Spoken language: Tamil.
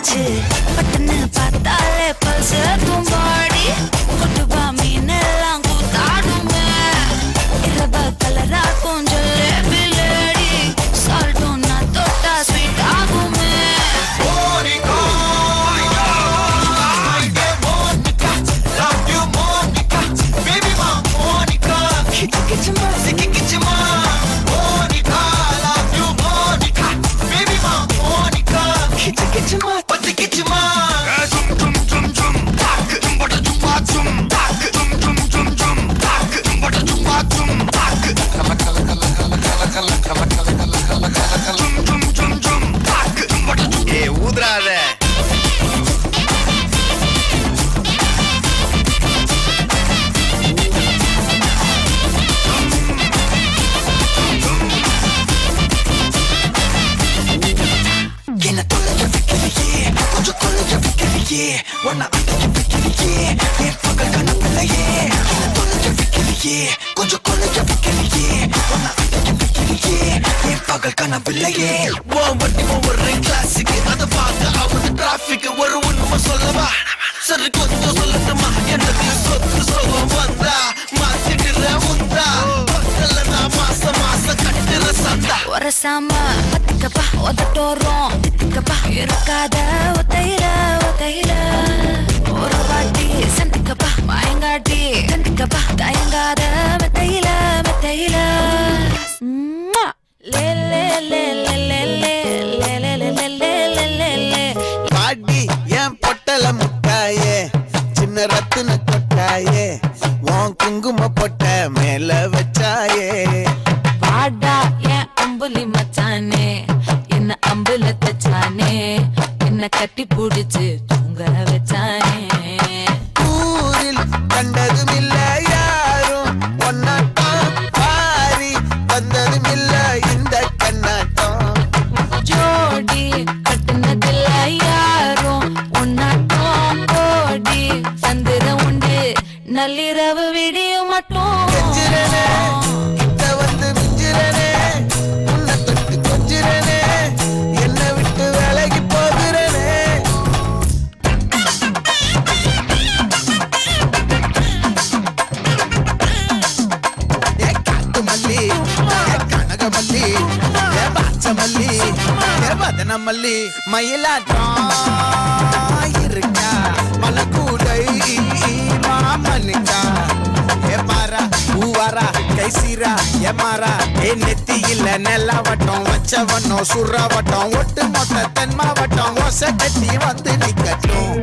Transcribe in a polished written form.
ஆச்சு பட்டுன்னு பார்த்தாலே பல்ஸ் தும்பாடி கொட்டுபா மீன் எல்லாம் கூத்தாடுமே இரவ கலரா கொஞ்சம் பிள்ளடி சால்ட்டும் நான் தொட்டா ஸ்வீட் ஆகுமே ஊதுறாத என்ன தொலைய வைக்கிறியே கொஞ்சம் கொலைய வைக்கிறியே ஒன்ன அடைய வைக்கிறியே என் பகல் கனவில்லையே என்ன தொலைய வைக்கிறியே கொஞ்சம் கொலைய வைக்கிறியே ஒன்ன அடைய வைக்கிறியே என் பகல் கனவில்லையே வண்டி ஒவ்வொரு கிளாஸுக்கு அதை பார்க்க அவனு டிராபிக் ஒரு உண்மை சொல்லவா சரி கொஞ்சம் சொல்லட்டுமா எனக்கு சொத்து சோகம் வந்தா மாத்திடுற முந்தா நான் மாசம் மாசம் கட்டுற சந்தா ஒரசாம பத்திக்கப்பா ஒதட்டோரம் தித்திக்கப்பா இருக்காத ஒத்தையில ஒத்தையில ஒரு வாட்டி சந்திக்கப்பா மாயங்காட்டி சந்திக்கப்பா தயங்காத மெத்தையில மெத்தையில லே லே லே லே லே லே லே லே லே லே லே லே லே பாடி என் பொட்டல முட்டாயே சின்ன ரத்தின கொட்டாயே உன் குங்கும பொட்ட மேல வச்சாயே பாடா என் அம்புலி மச்சானே என்ன அம்புல தச்சானே என்ன கட்டி புடிச்சு தூங்க வச்சானே ஊரில் கண்டதும் இல்ல யாரும் ஒன்னாட்டம் பாரி வந்ததும் இல்ல இந்த கண்ணாட்டம் ஜோடி கட்டுனதில்ல யாரும் உன்னாட்டம் கோடி சந்திர உண்டு நள்ளிரவு விடியும் மட்டும் கெஞ்சிரனே கிட்ட வந்து மிஞ்சிரனே உன்னை தொட்டு கொஞ்சிரனே என்னை விட்டு விலகி போகிறனே ஏ காட்டு மல்லி ஏ கனக மல்லி ஏ பாச்ச மல்லி ஏ வதன மல்லி மயிலாட்டம் இருக்கா மலக்கூடை மாமனுக்கா ஏ மாறா பூவாரா கைசீரா ஏ மாறா ஏ நெத்தியில நெல்லாவட்டம் வச்சவட்டம் சுறாவட்டம் ஒட்டு மொத்த தென் மாவட்டம் ஓசை கட்டி வந்து நிக்கட்டும்